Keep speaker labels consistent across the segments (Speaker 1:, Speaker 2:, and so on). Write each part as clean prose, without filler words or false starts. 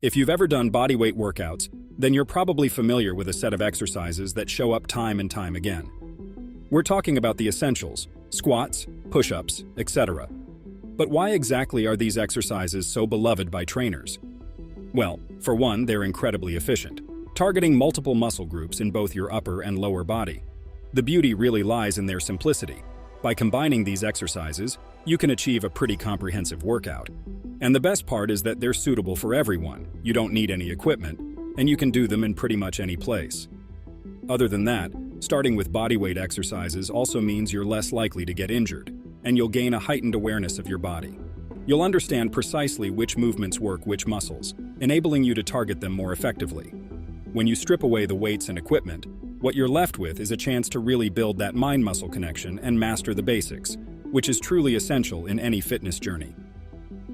Speaker 1: If you've ever done bodyweight workouts, then you're probably familiar with a set of exercises that show up time and time again. We're talking about the essentials: squats, push-ups, etc. But why exactly are these exercises so beloved by trainers? Well, for one, they're incredibly efficient, targeting multiple muscle groups in both your upper and lower body. The beauty really lies in their simplicity. By combining these exercises, you can achieve a pretty comprehensive workout. And the best part is that they're suitable for everyone. You don't need any equipment, and you can do them in pretty much any place. Other than that, starting with bodyweight exercises also means you're less likely to get injured, and you'll gain a heightened awareness of your body. You'll understand precisely which movements work which muscles, enabling you to target them more effectively. When you strip away the weights and equipment, what you're left with is a chance to really build that mind-muscle connection and master the basics, which is truly essential in any fitness journey.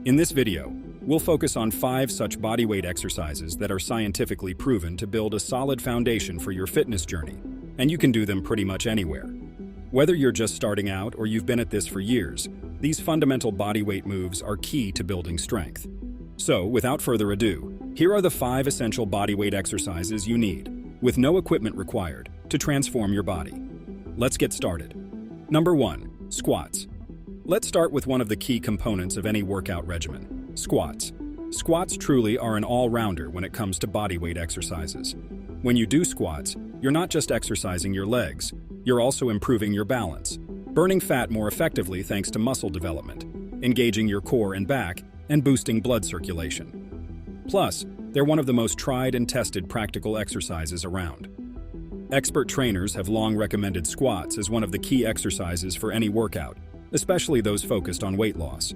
Speaker 1: In this video, we'll focus on 5 such bodyweight exercises that are scientifically proven to build a solid foundation for your fitness journey, and you can do them pretty much anywhere. Whether you're just starting out or you've been at this for years, these fundamental bodyweight moves are key to building strength. So, without further ado, here are the 5 essential bodyweight exercises you need, with no equipment required, to transform your body. Let's get started. Number 1. Squats. Let's start with one of the key components of any workout regimen: squats. Squats truly are an all-rounder when it comes to bodyweight exercises. When you do squats, you're not just exercising your legs, you're also improving your balance, burning fat more effectively thanks to muscle development, engaging your core and back, and boosting blood circulation. Plus, they're one of the most tried and tested practical exercises around. Expert trainers have long recommended squats as one of the key exercises for any workout, especially those focused on weight loss.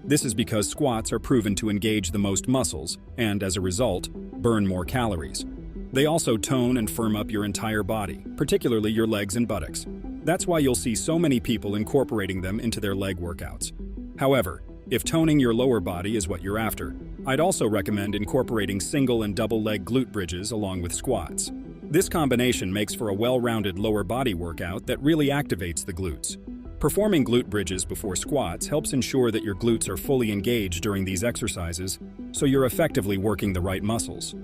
Speaker 1: This is because squats are proven to engage the most muscles and, as a result, burn more calories. They also tone and firm up your entire body, particularly your legs and buttocks. That's why you'll see so many people incorporating them into their leg workouts. However, if toning your lower body is what you're after, I'd also recommend incorporating single and double leg glute bridges along with squats. This combination makes for a well-rounded lower body workout that really activates the glutes. Performing glute bridges before squats helps ensure that your glutes are fully engaged during these exercises, so you're effectively working the right muscles.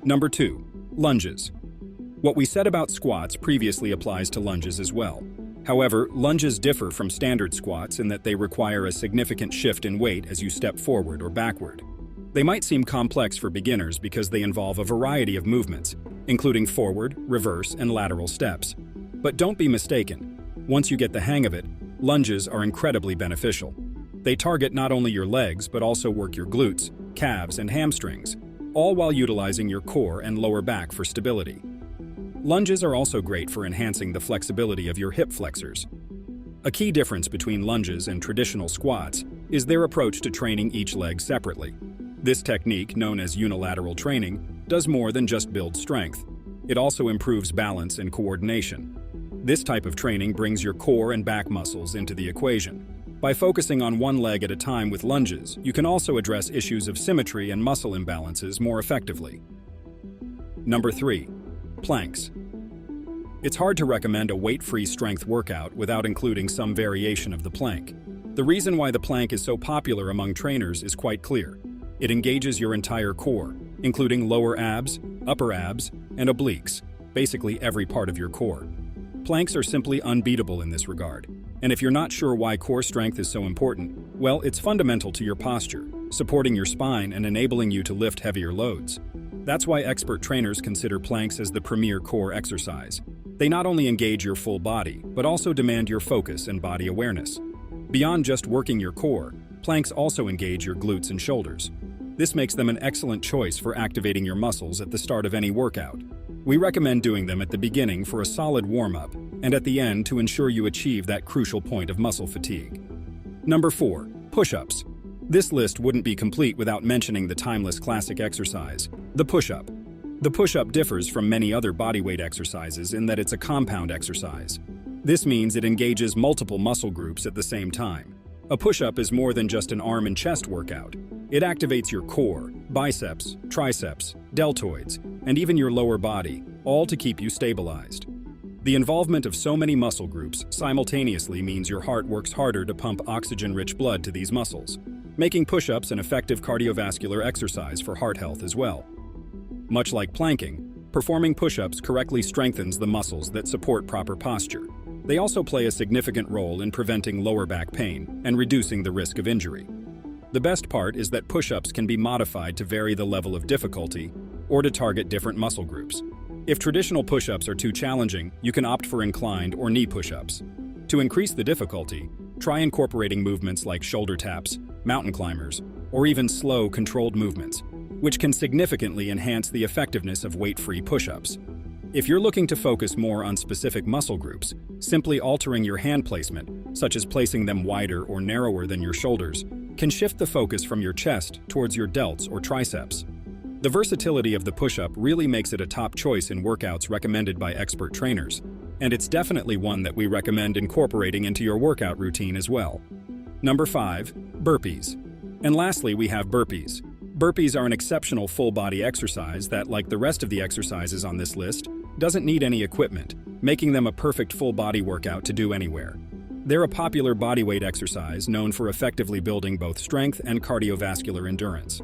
Speaker 1: Number 2. Lunges. What we said about squats previously applies to lunges as well. However, lunges differ from standard squats in that they require a significant shift in weight as you step forward or backward. They might seem complex for beginners because they involve a variety of movements, including forward, reverse, and lateral steps. But don't be mistaken. Once you get the hang of it, lunges are incredibly beneficial. They target not only your legs but also work your glutes, calves, and hamstrings, all while utilizing your core and lower back for stability. Lunges are also great for enhancing the flexibility of your hip flexors. A key difference between lunges and traditional squats is their approach to training each leg separately. This technique, known as unilateral training, does more than just build strength. It also improves balance and coordination. This type of training brings your core and back muscles into the equation. By focusing on one leg at a time with lunges, you can also address issues of symmetry and muscle imbalances more effectively. Number 3. Planks. It's hard to recommend a weight-free strength workout without including some variation of the plank. The reason why the plank is so popular among trainers is quite clear. It engages your entire core, including lower abs, upper abs, and obliques, basically every part of your core. Planks are simply unbeatable in this regard. And if you're not sure why core strength is so important, well, it's fundamental to your posture, supporting your spine and enabling you to lift heavier loads. That's why expert trainers consider planks as the premier core exercise. They not only engage your full body, but also demand your focus and body awareness. Beyond just working your core, planks also engage your glutes and shoulders. This makes them an excellent choice for activating your muscles at the start of any workout. We recommend doing them at the beginning for a solid warm-up, and at the end to ensure you achieve that crucial point of muscle fatigue. Number 4. Push-ups. This list wouldn't be complete without mentioning the timeless classic exercise, the push-up. The push-up differs from many other bodyweight exercises in that it's a compound exercise. This means it engages multiple muscle groups at the same time. A push-up is more than just an arm and chest workout. It activates your core, biceps, triceps, deltoids, and even your lower body, all to keep you stabilized. The involvement of so many muscle groups simultaneously means your heart works harder to pump oxygen-rich blood to these muscles. making push-ups an effective cardiovascular exercise for heart health as well. Much like planking, performing push-ups correctly strengthens the muscles that support proper posture. They also play a significant role in preventing lower back pain and reducing the risk of injury. The best part is that push-ups can be modified to vary the level of difficulty or to target different muscle groups. If traditional push-ups are too challenging, you can opt for inclined or knee push-ups. To increase the difficulty, try incorporating movements like shoulder taps, mountain climbers, or even slow, controlled movements, which can significantly enhance the effectiveness of weight-free push-ups. If you're looking to focus more on specific muscle groups, simply altering your hand placement, such as placing them wider or narrower than your shoulders, can shift the focus from your chest towards your delts or triceps. The versatility of the push-up really makes it a top choice in workouts recommended by expert trainers, and it's definitely one that we recommend incorporating into your workout routine as well. Number 5, burpees. And lastly, we have burpees. Burpees are an exceptional full-body exercise that, like the rest of the exercises on this list, doesn't need any equipment, making them a perfect full-body workout to do anywhere. They're a popular bodyweight exercise known for effectively building both strength and cardiovascular endurance.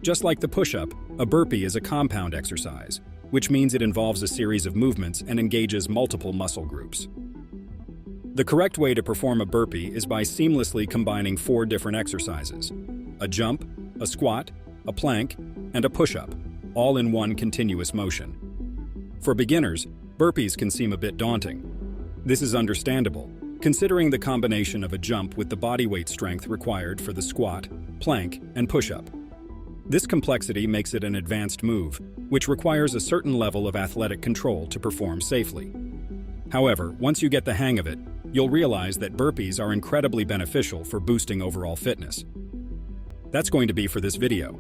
Speaker 1: Just like the push-up, a burpee is a compound exercise, which means it involves a series of movements and engages multiple muscle groups. The correct way to perform a burpee is by seamlessly combining 4 different exercises: a jump, a squat, a plank, and a push-up, all in one continuous motion. For beginners, burpees can seem a bit daunting. This is understandable, considering the combination of a jump with the body weight strength required for the squat, plank, and push-up. This complexity makes it an advanced move, which requires a certain level of athletic control to perform safely. However, once you get the hang of it, you'll realize that burpees are incredibly beneficial for boosting overall fitness. That's going to be for this video.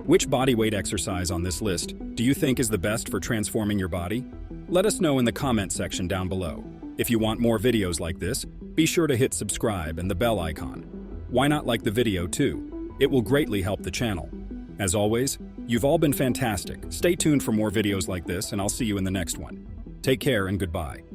Speaker 1: Which bodyweight exercise on this list do you think is the best for transforming your body? Let us know in the comment section down below. If you want more videos like this, be sure to hit subscribe and the bell icon. Why not like the video too? It will greatly help the channel. As always, you've all been fantastic. Stay tuned for more videos like this, and I'll see you in the next one. Take care and goodbye.